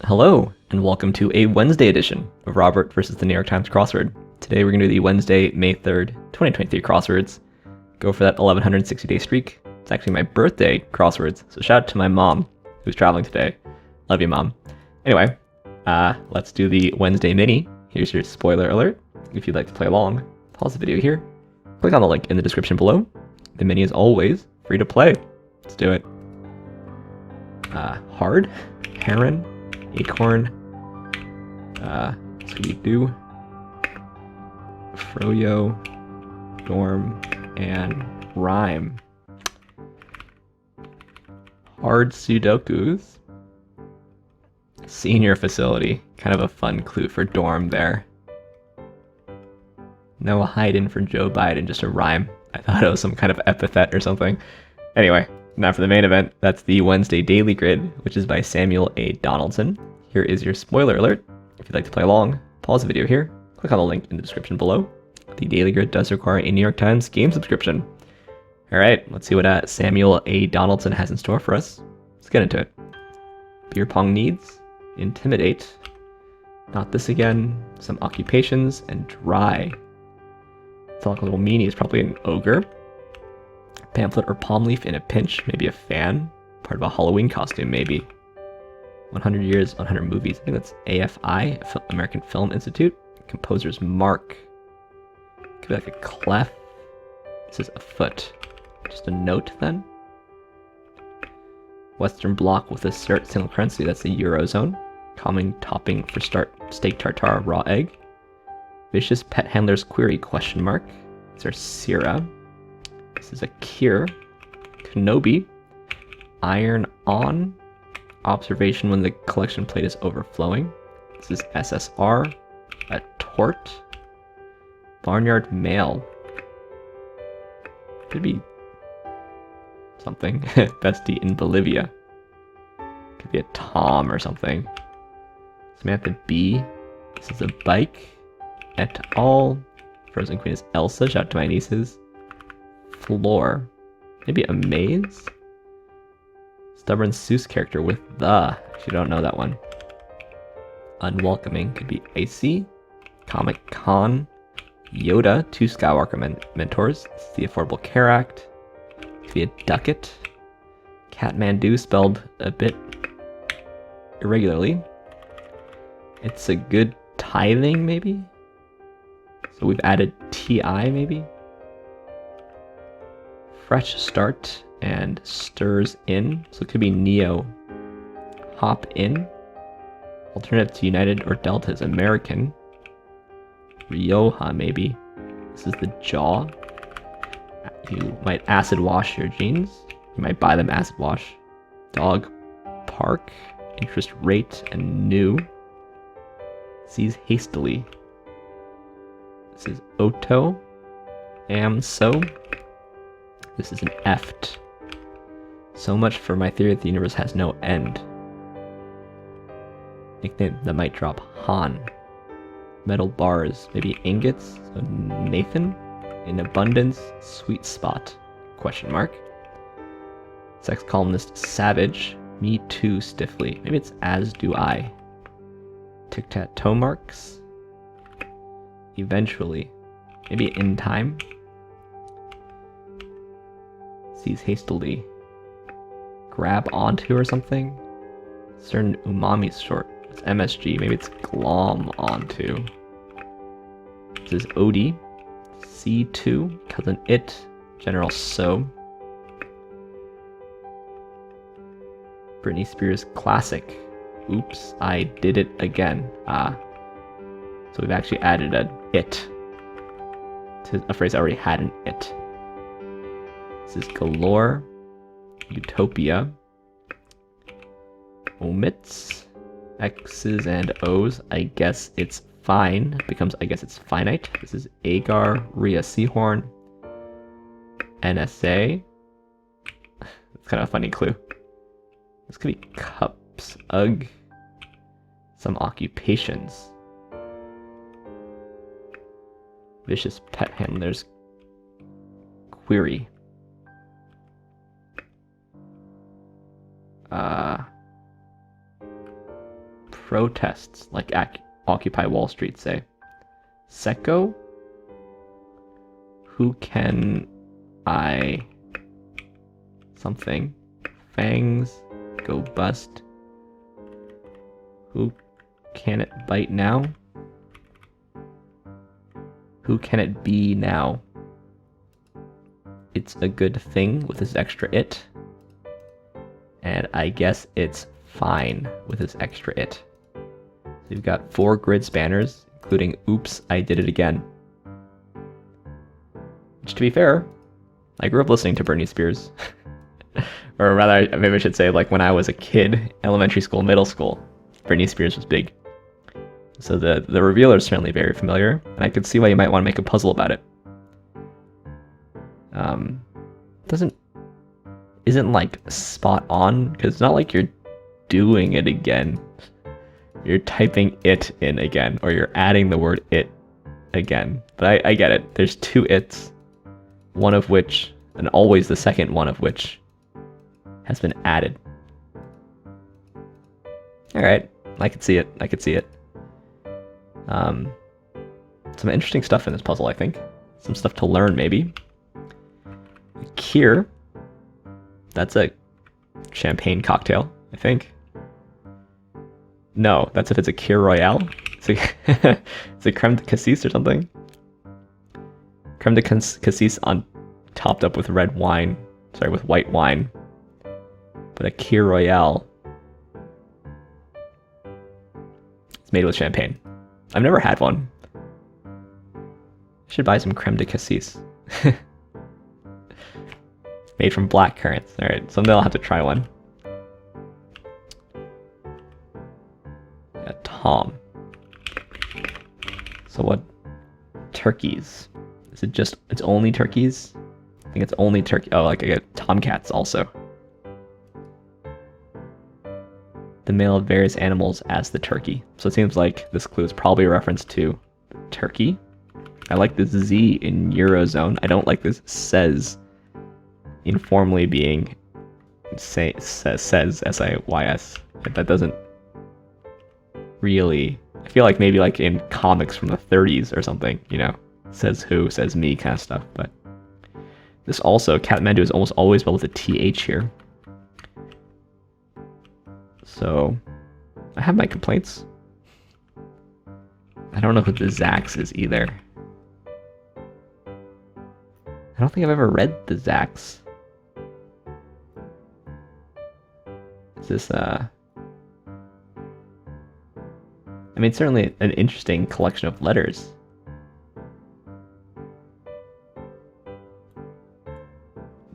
Hello, and welcome to a Wednesday edition of Robert versus the New York Times Crossword. Today we're going to do the Wednesday, May 3rd, 2023 crosswords. Go for that 1160-day streak. It's actually my birthday crosswords, so shout out to my mom, who's traveling today. Love you, Mom. Anyway, let's do the Wednesday mini. Here's your spoiler alert. If you'd like to play along, pause the video here. Click on the link in the description below. The mini is always free to play. Let's do it. Hard, heron, acorn, Scooby-Doo, froyo, dorm, and rhyme. Hard Sudokus. Senior facility. Kind of a fun clue for dorm there. No hide-in for Joe Biden, just a rhyme. I thought it was some kind of epithet or something. Anyway, now for the main event. That's the Wednesday Daily Grid, which is by Samuel A. Donaldson. Here is your spoiler alert. If you'd like to play along, pause the video here. Click on the link in the description below. The Daily Grid does require a New York Times game subscription. Alright, let's see what Samuel A. Donaldson has in store for us. Let's get into it. Beer pong needs, intimidate, not this again, some occupations, and dry. It's like a little meanie is probably an ogre. Pamphlet or palm leaf in a pinch, maybe a fan. Part of a Halloween costume, maybe. 100 years, 100 movies. I think that's AFI, American Film Institute. Composer's mark. Could be like a clef. This is a foot. Just a note then. Western Bloc with a single currency, that's the Eurozone. Common topping for steak tartare, raw egg. Vicious pet handler's query, question mark. These are Syrah. This is a cure. Kenobi. Iron on. Observation when the collection plate is overflowing. This is SSR. A tort. Barnyard mail. Could be something. Bestie in Bolivia. Could be a Tom or something. Samantha B. This is a bike. Et al. Frozen Queen is Elsa. Shout out to my nieces. Floor. Maybe a maze? Stubborn Seuss character with the. Actually, don't know that one. Unwelcoming could be icy. Comic Con. Yoda. 2 Skywalker mentors. It's the Affordable Care Act. Could be a ducat. Kathmandu spelled a bit irregularly. It's a good tithing, maybe? So we've added TI, maybe? Fresh start and stirs in. So it could be Neo. Hop in. Alternative to United or Delta is American. Rioja, maybe. This is the jaw. You might acid wash your jeans. You might buy them acid wash. Dog park. Interest rate and new. Sees hastily. This is Oto. Am so. This is an eft. So much for my theory that the universe has no end. Nickname that might drop Han. Metal bars, maybe ingots. So Nathan. In abundance, sweet spot. Question mark. Sex columnist savage. Me too stiffly. Maybe it's as do I. Tic-tac-toe marks. Eventually. Maybe in time. Sees hastily. Grab onto or something. Certain umami short. It's MSG. Maybe it's glom onto. This is Odie. C2. Cousin it. General so. Britney Spears classic. Oops, I did it again. So we've actually added an it to a phrase I already had an it. This is galore. Utopia. Omits. X's and O's. I guess it's fine. Becomes I guess it's finite. This is Agar. Rhea Seahorn. NSA. That's kind of a funny clue. This could be cups. Ugh. Some occupations. Vicious pet handlers. Query. protests like Occupy Wall Street say. Secco? Who can I... something. Fangs go bust. Who can it bite now? Who can it be now? It's a good thing with this extra it. And I guess it's fine with this extra it. So you've got 4 grid spanners, including oops, I did it again. Which, to be fair, I grew up listening to Britney Spears. Or rather, maybe I should say, like, when I was a kid, elementary school, middle school, Britney Spears was big. So the revealer is certainly very familiar, and I could see why you might want to make a puzzle about it. Isn't like spot on, because it's not like you're doing it again. You're typing it in again, or you're adding the word it again. But I get it. There's 2 its, one of which, and always the second one of which, has been added. Alright, I could see it. I could see it. Some interesting stuff in this puzzle, I think. Some stuff to learn, maybe. Kier. That's a champagne cocktail, I think. No, that's if it's a Kier Royale. It's a creme de cassis or something. Creme de cassis topped up with red wine. Sorry, with white wine. But a Kier Royale. It's made with champagne. I've never had one. I should buy some creme de cassis. Made from black currants. Alright, someday I'll have to try one. Yeah, Tom. So what? Turkeys. Is it just, it's only turkeys? I think it's only turkey. Oh, like I get tomcats also. The male of various animals as the turkey. So it seems like this clue is probably a reference to turkey. I like this Z in Eurozone. I don't like this says informally being says S-I-Y-S. That doesn't really... I feel like maybe like in comics from the 30s or something, you know, says who, says me kind of stuff. But this also, Kathmandu is almost always spelled with a TH here. So I have my complaints. I don't know who the Zax is either. I don't think I've ever read the Zax. Is this, I mean, certainly an interesting collection of letters.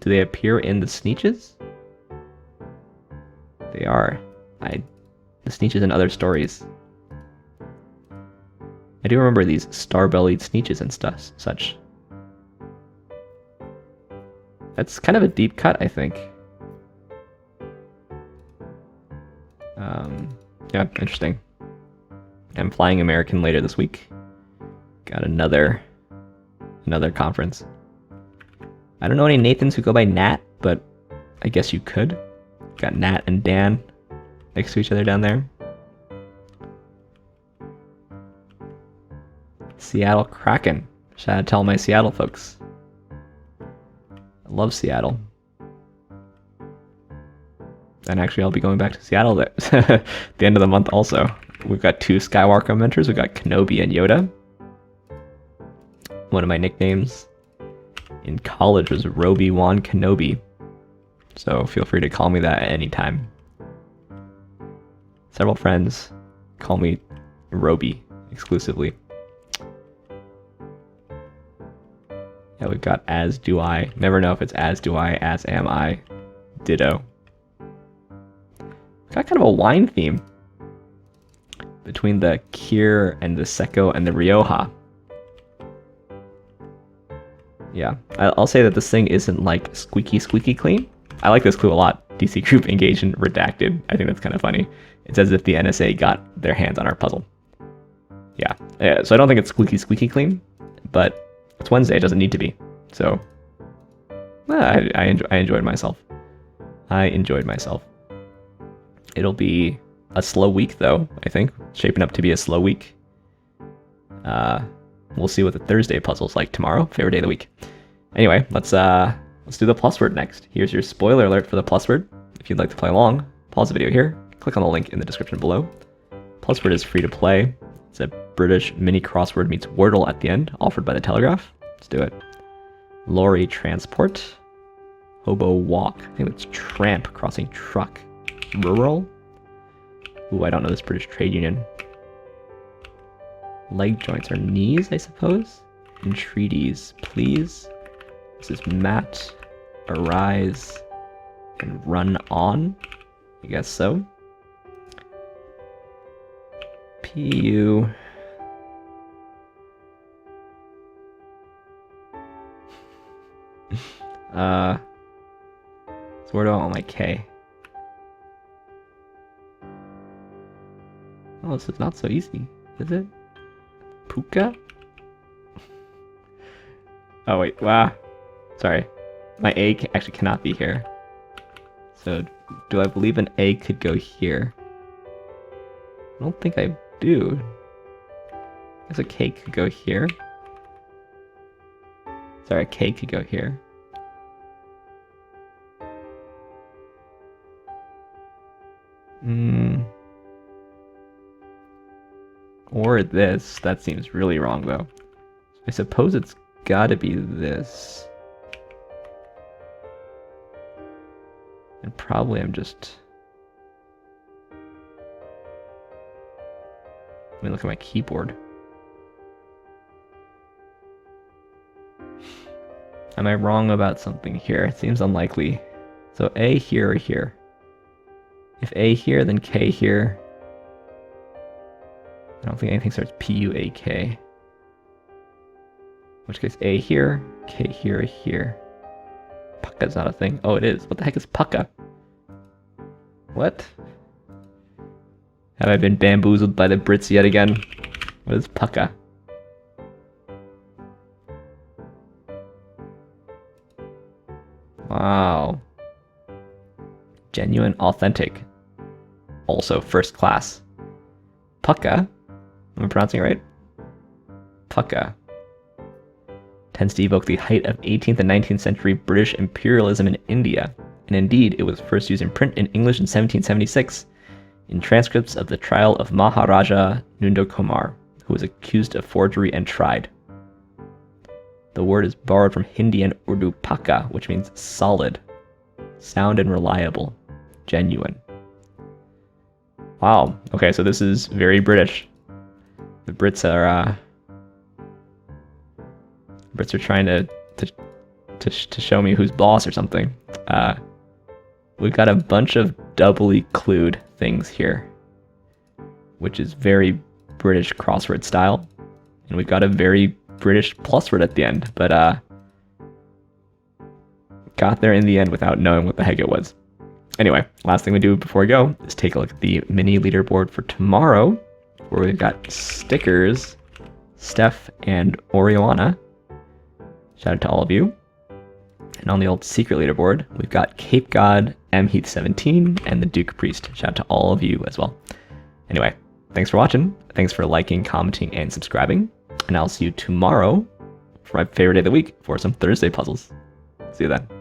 Do they appear in the Sneetches? They are. The Sneetches and other stories. I do remember these star-bellied Sneetches and stuff, such. That's kind of a deep cut, I think. Yeah, interesting. I'm flying American later this week. Got another conference. I don't know any Nathans who go by Nat, but I guess you could. Got Nat and Dan next to each other down there. Seattle Kraken. Should I tell my Seattle folks? I love Seattle. And actually I'll be going back to Seattle at the end of the month also. We've got 2 Skywalker mentors. We've got Kenobi and Yoda. One of my nicknames in college was Roby-Wan Kenobi. So feel free to call me that at any time. Several friends call me Roby exclusively. Yeah, we've got as do I. Never know if it's as do I, as am I. Ditto. Got kind of a wine theme between the Kier and the Secco and the Rioja. Yeah, I'll say that this thing isn't like squeaky clean. I like this clue a lot. DC Group engaged in redacted. I think that's kind of funny. It's as if the NSA got their hands on our puzzle. Yeah, so I don't think it's squeaky clean, but it's Wednesday. It doesn't need to be. So I enjoyed myself. I enjoyed myself. It'll be a slow week, though, I think. Shaping up to be a slow week. We'll see what the Thursday puzzle's like tomorrow. Favorite day of the week. Anyway, let's do the PlusWord next. Here's your spoiler alert for the PlusWord. If you'd like to play along, pause the video here. Click on the link in the description below. PlusWord is free to play. It's a British mini crossword meets Wordle at the end, offered by the Telegraph. Let's do it. Lorry transport. Hobo walk. I think that's tramp crossing truck. Rural. Ooh, I don't know this British trade union. Leg joints are knees, I suppose. Entreaties, please. This is mat, arise, and run on. I guess so. PU. So where do I want my K? Oh, this is not so easy, is it? Puka? Oh wait, wow. Sorry. My A actually cannot be here. So, do I believe an A could go here? I don't think I do. I guess a K could go here. Sorry, a K could go here. Or this. That seems really wrong, though. I suppose it's gotta be this. And probably I'm just... Let me look at my keyboard. Am I wrong about something here? It seems unlikely. So A here or here? If A here, then K here. I don't think anything starts P-U-A-K. In which case A here, K here or here. Pucka's not a thing. Oh, it is. What the heck is pucka? What? Have I been bamboozled by the Brits yet again? What is pucka? Wow. Genuine, authentic. Also first class. Pucka? Am I pronouncing it right? Pucka. Tends to evoke the height of 18th and 19th century British imperialism in India, and indeed it was first used in print in English in 1776 in transcripts of the trial of Maharaja Nunda Kumar, who was accused of forgery and tried. The word is borrowed from Hindi and Urdu pakka, which means solid, sound and reliable, genuine. Wow, okay, so this is very British. The Brits are trying to show me who's boss or something. We've got a bunch of doubly clued things here, which is very British crossword style. And we've got a very British PlusWord at the end, but got there in the end without knowing what the heck it was. Anyway, last thing we do before we go is take a look at the mini leaderboard for tomorrow, where we've got stickers, Steph and Oriana. Shout out to all of you. And on the old secret leaderboard, we've got Cape God, M Heath 17, and the Duke Priest. Shout out to all of you as well. Anyway, thanks for watching. Thanks for liking, commenting, and subscribing. And I'll see you tomorrow for my favorite day of the week for some Thursday puzzles. See you then.